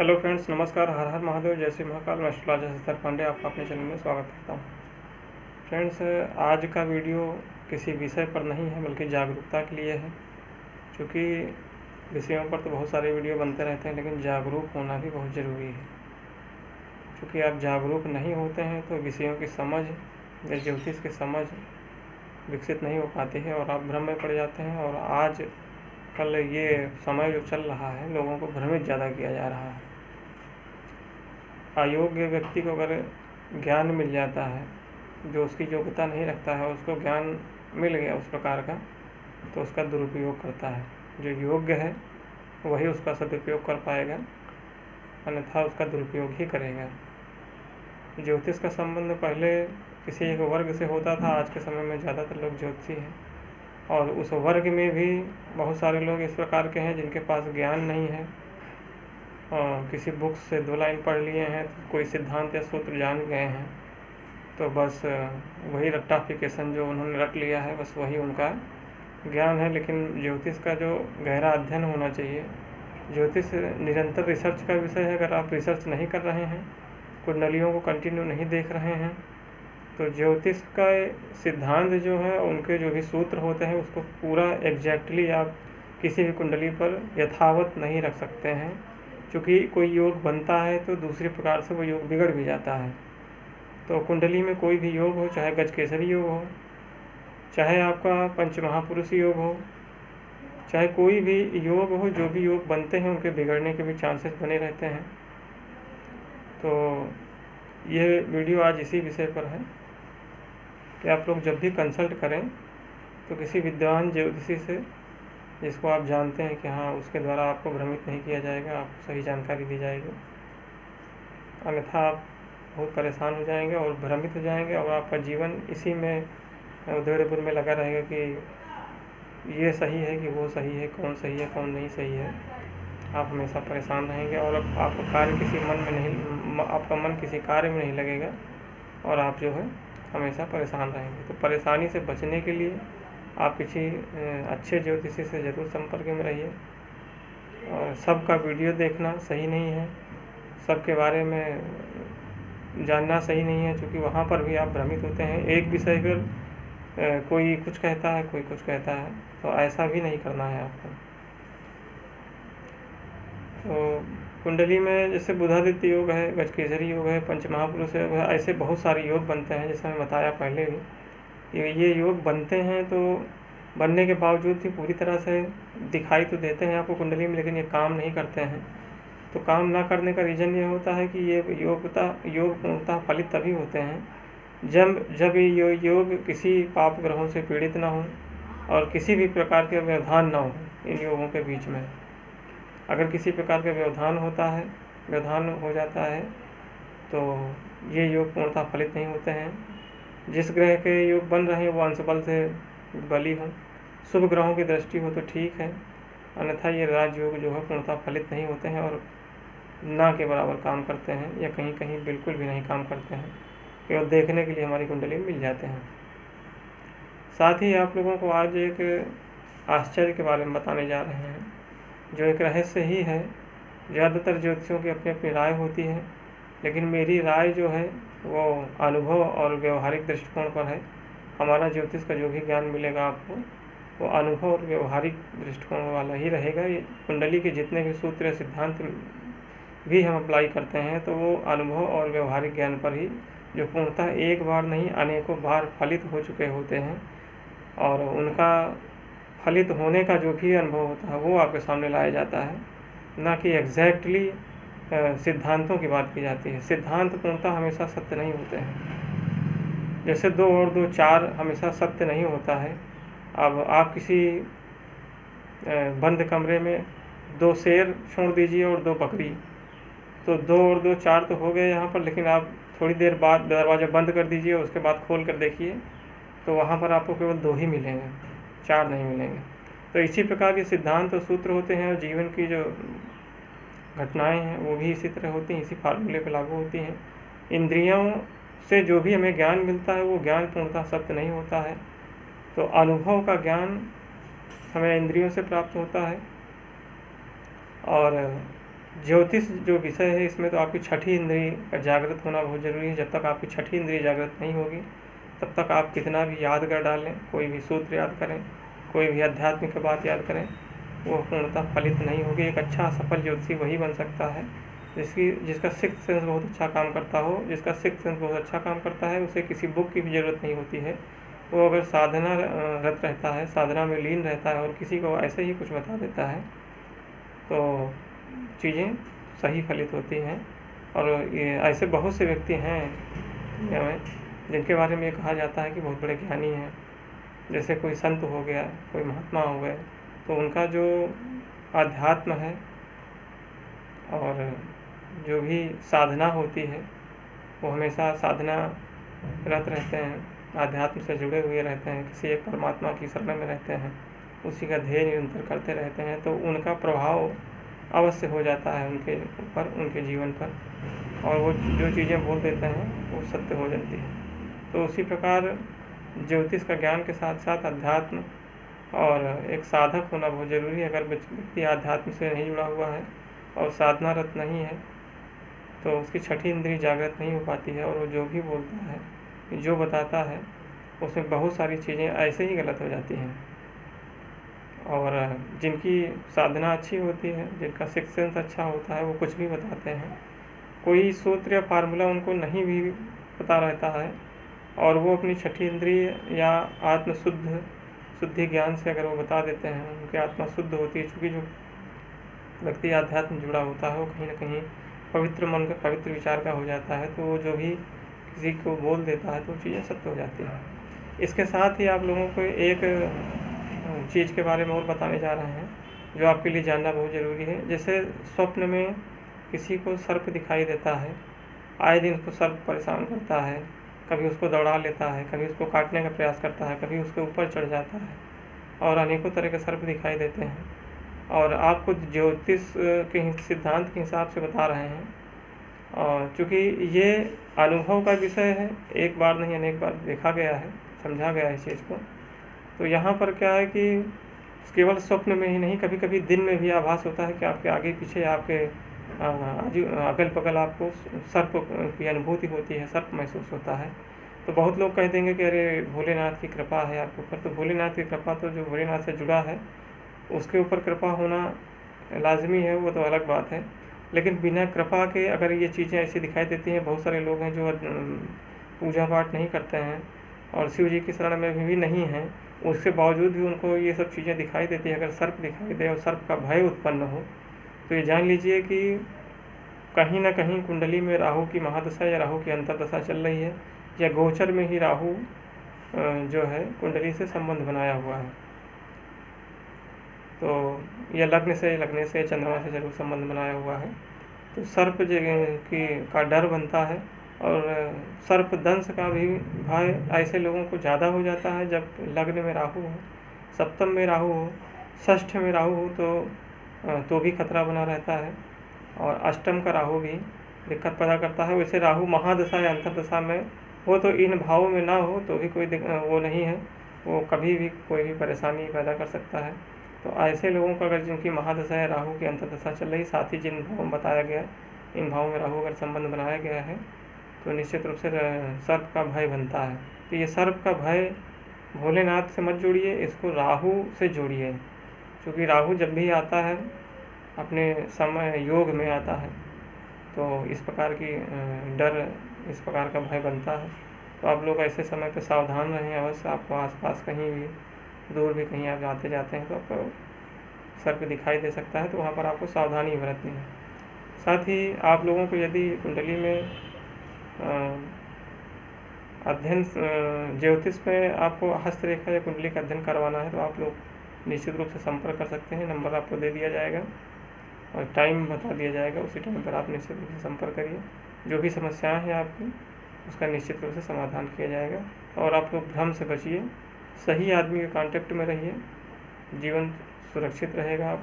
Hello friends, नमस्कार। हर हर महादेव। जय श्री महाकाल। मैं एस्ट्रोलॉजर सिद्धार्थ पांडे आपका अपने चैनल में स्वागत करता हूँ। फ्रेंड्स, आज का वीडियो किसी विषय पर नहीं है बल्कि जागरूकता के लिए है। क्योंकि विषयों पर तो बहुत सारे वीडियो बनते रहते हैं, लेकिन जागरूक होना भी बहुत ज़रूरी है। क्योंकि आप जागरूक नहीं होते हैं तो विषयों की समझ या ज्योतिष की समझ विकसित नहीं हो पाती है और आप भ्रम में पड़ जाते हैं। और आज कल ये समय जो चल रहा है, लोगों को भ्रमित ज़्यादा किया जा रहा है। अयोग्य व्यक्ति को अगर ज्ञान मिल जाता है, जो उसकी योग्यता नहीं रखता है, उसको ज्ञान मिल गया उस प्रकार का, तो उसका दुरुपयोग करता है। जो योग्य है वही उसका सदुपयोग कर पाएगा, अन्यथा उसका दुरुपयोग ही करेगा। ज्योतिष का संबंध पहले किसी एक वर्ग से होता था, आज के समय में ज़्यादातर लोग ज्योतिषी हैं। और उस वर्ग में भी बहुत सारे लोग इस प्रकार के हैं जिनके पास ज्ञान नहीं है। किसी बुक से 2 लाइन पढ़ लिए हैं, कोई सिद्धांत या सूत्र जान गए हैं, तो बस वही रट्टाफिकेशन जो उन्होंने रट लिया है, बस वही उनका ज्ञान है। लेकिन ज्योतिष का जो गहरा अध्ययन होना चाहिए, ज्योतिष निरंतर रिसर्च का विषय है। अगर आप रिसर्च नहीं कर रहे हैं, कुंडलियों को कंटिन्यू नहीं देख रहे हैं, तो ज्योतिष का सिद्धांत जो है, उनके जो भी सूत्र होते हैं, उसको पूरा एग्जैक्टली आप किसी भी कुंडली पर यथावत नहीं रख सकते हैं। क्योंकि कोई योग बनता है तो दूसरे प्रकार से वो योग बिगड़ भी जाता है। तो कुंडली में कोई भी योग हो, चाहे गजकेसरी योग हो, चाहे आपका पंचमहापुरुष योग हो, चाहे कोई भी योग हो, जो भी योग बनते हैं उनके बिगड़ने के भी चांसेस बने रहते हैं। तो ये वीडियो आज इसी विषय पर है कि आप लोग जब भी कंसल्ट करें तो किसी विद्वान ज्योतिषी से, जिसको आप जानते हैं कि हाँ, उसके द्वारा आपको भ्रमित नहीं किया जाएगा, आपको सही जानकारी दी जाएगी। अन्यथा आप बहुत परेशान हो जाएंगे और भ्रमित हो जाएंगे और आपका जीवन इसी में उधेड़-बुन में लगा रहेगा कि ये सही है कि वो सही है, कौन सही है कौन नहीं सही है। आप हमेशा परेशान रहेंगे और आपका कार्य किसी मन में नहीं, आपका मन किसी कार्य में नहीं लगेगा और आप जो है हमेशा परेशान रहेंगे। तो परेशानी से बचने के लिए आप किसी अच्छे ज्योतिषी से ज़रूर संपर्क में रहिए। और सबका वीडियो देखना सही नहीं है, सबके बारे में जानना सही नहीं है, क्योंकि वहाँ पर भी आप भ्रमित होते हैं। एक विषय पर कोई कुछ कहता है, कोई कुछ कहता है, तो ऐसा भी नहीं करना है आपको। तो कुंडली में जैसे बुधादित्य योग है, गजकेसरी योग है, पंचमहापुरुष योग है, ऐसे बहुत सारे योग बनते हैं, जैसे मैं बताया पहले भी। ये योग बनते हैं तो बनने के बावजूद भी पूरी तरह से दिखाई तो देते हैं आपको कुंडली में, लेकिन ये काम नहीं करते हैं। तो काम ना करने का रीज़न ये होता है कि ये योग पूर्णतः फलित तभी होते हैं जब ये योग किसी पाप ग्रहों से पीड़ित ना हो और किसी भी प्रकार के व्यवधान ना हो इन योगों के बीच में। अगर किसी प्रकार का व्यवधान हो जाता है तो ये योग पूर्णतः फलित नहीं होते हैं। जिस ग्रह के योग बन रहे हैं वो अंश बल से बली हों, शुभ ग्रहों की दृष्टि हो तो ठीक है, अन्यथा ये राजयोग जो है पूर्णतः फलित नहीं होते हैं और ना के बराबर काम करते हैं, या कहीं कहीं बिल्कुल भी नहीं काम करते हैं, केवल देखने के लिए हमारी कुंडली में मिल जाते हैं। साथ ही आप लोगों को आज एक आश्चर्य के बारे में बताने जा रहे हैं, जो एक रहस्य ही है। ज़्यादातर ज्योतिषियों की अपनी अपनी राय होती है, लेकिन मेरी राय जो है वो अनुभव और व्यवहारिक दृष्टिकोण पर है। हमारा ज्योतिष का जो भी ज्ञान मिलेगा आपको, वो अनुभव और व्यवहारिक दृष्टिकोण वाला ही रहेगा। ये कुंडली के जितने भी सूत्र सिद्धांत भी हम अप्लाई करते हैं, तो वो अनुभव और व्यवहारिक ज्ञान पर ही, जो पूर्णतः एक बार नहीं अनेकों बार फलित हो चुके होते हैं, और उनका फलित होने का जो भी अनुभव होता है वो आपके सामने लाया जाता है, ना कि एग्जैक्टली सिद्धांतों की बात की जाती है। सिद्धांत पूर्णतः हमेशा सत्य नहीं होते हैं। जैसे 2 और 2 4 हमेशा सत्य नहीं होता है। अब आप किसी बंद कमरे में 2 शेर छोड़ दीजिए और 2 बकरी, तो 2 और 2 4 तो हो गए यहाँ पर, लेकिन आप थोड़ी देर बाद दरवाज़ा बंद कर दीजिए, उसके बाद खोल कर देखिए तो वहाँ पर आपको केवल 2 ही मिलेंगे, 4 नहीं मिलेंगे। तो इसी प्रकार के सिद्धांत और सूत्र होते हैं, और जीवन की जो घटनाएं हैं वो भी इसी तरह होती हैं, इसी फार्मूले पर लागू होती हैं। इंद्रियों से जो भी हमें ज्ञान मिलता है वो ज्ञान पूर्णतः सत्य नहीं होता है। तो अनुभव का ज्ञान हमें इंद्रियों से प्राप्त होता है, और ज्योतिष जो विषय है इसमें तो आपकी छठी इंद्रिय का जागृत होना बहुत ज़रूरी है। जब तक आपकी छठी इंद्रिय जागृत नहीं होगी तब तक आप कितना भी याद कर डालें, कोई भी सूत्र याद करें, कोई भी आध्यात्मिक बात याद करें, वो पूर्णतः फलित नहीं होगी। एक अच्छा सफल ज्योतिषी वही बन सकता है जिसका सिक्स्थ सेंस बहुत अच्छा काम करता हो। जिसका सिक्स्थ सेंस बहुत अच्छा काम करता है उसे किसी बुक की भी ज़रूरत नहीं होती है। वो अगर साधना रत रहता है, साधना में लीन रहता है और किसी को ऐसे ही कुछ बता देता है तो चीज़ें सही फलित होती हैं। और ये ऐसे बहुत से व्यक्ति हैं दुनिया में जिनके बारे में ये कहा जाता है कि बहुत बड़े ज्ञानी हैं। जैसे कोई संत हो गया, कोई महात्मा हो गए, तो उनका जो आध्यात्म है और जो भी साधना होती है वो हमेशा साधना रत रहते हैं, आध्यात्म से जुड़े हुए रहते हैं, किसी एक परमात्मा की शरण में रहते हैं, उसी का ध्येय निरंतर करते रहते हैं, तो उनका प्रभाव अवश्य हो जाता है उनके ऊपर, उनके जीवन पर, और वो जो चीज़ें बोल देते हैं वो सत्य हो जाती है। तो उसी प्रकार ज्योतिष का ज्ञान के साथ साथ अध्यात्म और एक साधक होना बहुत ज़रूरी है। अगर व्यक्ति आध्यात्म से नहीं जुड़ा हुआ है और साधनारत नहीं है तो उसकी छठी इंद्रिय जागृत नहीं हो पाती है, और वो जो भी बोलता है, जो बताता है, उसमें बहुत सारी चीज़ें ऐसे ही गलत हो जाती हैं। और जिनकी साधना अच्छी होती है, जिनका सिक्स्थ सेंस अच्छा होता है, वो कुछ भी बताते हैं। कोई सूत्र या फार्मूला उनको नहीं भी पता रहता है और वो अपनी छठी इंद्रिय या शुद्धि ज्ञान से अगर वो बता देते हैं, उनकी आत्मा शुद्ध होती है। चूँकि जो व्यक्ति आध्यात्म जुड़ा होता है वो कहीं ना कहीं पवित्र मन का, पवित्र विचार का हो जाता है, तो वो जो भी किसी को बोल देता है तो चीज़ें सत्य हो जाती हैं। इसके साथ ही आप लोगों को एक चीज़ के बारे में और बताने जा रहे हैं जो आपके लिए जानना बहुत ज़रूरी है। जैसे स्वप्न में किसी को सर्प दिखाई देता है, आए दिन उसको सर्प परेशान करता है, कभी उसको दौड़ा लेता है, कभी उसको काटने का प्रयास करता है, कभी उसके ऊपर चढ़ जाता है, और अनेकों तरह के सर्प दिखाई देते हैं। और आपको ज्योतिष के सिद्धांत के हिसाब से बता रहे हैं, और चूँकि ये अनुभव का विषय है, एक बार नहीं अनेक बार देखा गया है, समझा गया है इस चीज़ को, तो यहाँ पर क्या है कि केवल स्वप्न में ही नहीं, कभी कभी दिन में भी आभास होता है कि आपके आगे पीछे, आपके अगल बगल आपको सर्प की अनुभूति होती है, सर्प महसूस होता है। तो बहुत लोग कह देंगे कि अरे भोलेनाथ की कृपा है आपके ऊपर। तो भोलेनाथ की कृपा तो जो भोलेनाथ से जुड़ा है उसके ऊपर कृपा होना लाजमी है, वो तो अलग बात है। लेकिन बिना कृपा के अगर ये चीज़ें ऐसी दिखाई देती हैं, बहुत सारे लोग हैं जो पूजा पाठ नहीं करते हैं और शिव जी की शरण में भी नहीं हैं, उसके बावजूद भी उनको ये सब चीज़ें दिखाई देती है। अगर सर्प दिखाई दे और सर्प का भय उत्पन्न हो तो ये जान लीजिए कि कहीं ना कहीं कुंडली में राहु की महादशा या राहु की अंतर्दशा चल रही है, या गोचर में ही राहु जो है कुंडली से संबंध बनाया हुआ है। तो यह लगने से चंद्रमा से जरूर संबंध बनाया हुआ है। तो सर्प का डर बनता है, और सर्प दंश का भी भय ऐसे लोगों को ज़्यादा हो जाता है जब लग्न में राहु हो, सप्तम में राहु हो, षष्ठ में राहु हो तो भी खतरा बना रहता है, और अष्टम का राहु भी दिक्कत पैदा करता है। वैसे राहु महादशा या अंतर्दशा में हो तो इन भावों में ना हो तो भी कोई वो नहीं है, वो कभी भी कोई भी परेशानी पैदा कर सकता है। तो ऐसे लोगों को अगर जिनकी महादशा या राहु की अंतर्दशा चल रही, साथ ही जिन भावों में बताया गया, इन भावों में राहु अगर संबंध बनाया गया है तो निश्चित रूप से सर्प का भय बनता है। तो ये सर्प का भय भोलेनाथ से मत जोड़िए, इसको राहु से जोड़िए, क्योंकि राहु जब भी आता है अपने समय योग में आता है तो इस प्रकार की डर, इस प्रकार का भय बनता है। तो आप लोग ऐसे समय पर सावधान रहें अवश्य। आपको आसपास कहीं भी, दूर भी कहीं आप आते जाते हैं तो आपको सर्प दिखाई दे सकता है, तो वहाँ पर आपको सावधानी बरतनी है। साथ ही आप लोगों को यदि कुंडली में अध्ययन ज्योतिष में आपको हस्तरेखा या कुंडली का अध्ययन करवाना है तो आप लोग निश्चित रूप से संपर्क कर सकते हैं। नंबर आपको दे दिया जाएगा और टाइम बता दिया जाएगा, उसी टाइम पर आप निश्चित रूप से संपर्क करिए। जो भी समस्याएं हैं आपकी उसका निश्चित रूप से समाधान किया जाएगा। और आप लोग भ्रम से बचिए, सही आदमी के कांटेक्ट में रहिए, जीवन सुरक्षित रहेगा।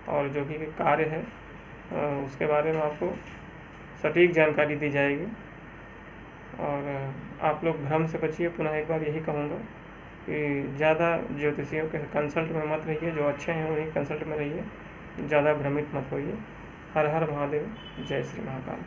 और जो भी कार्य है उसके बारे में आपको सटीक जानकारी दी जाएगी। और आप लोग भ्रम से बचिए। पुनः एक बार यही कहूँगा कि ज़्यादा ज्योतिषियों के कंसल्ट में मत रहिए, जो अच्छे हैं वही कंसल्ट में रहिए, ज़्यादा भ्रमित मत होइए। हर हर महादेव, जय श्री महाकाल।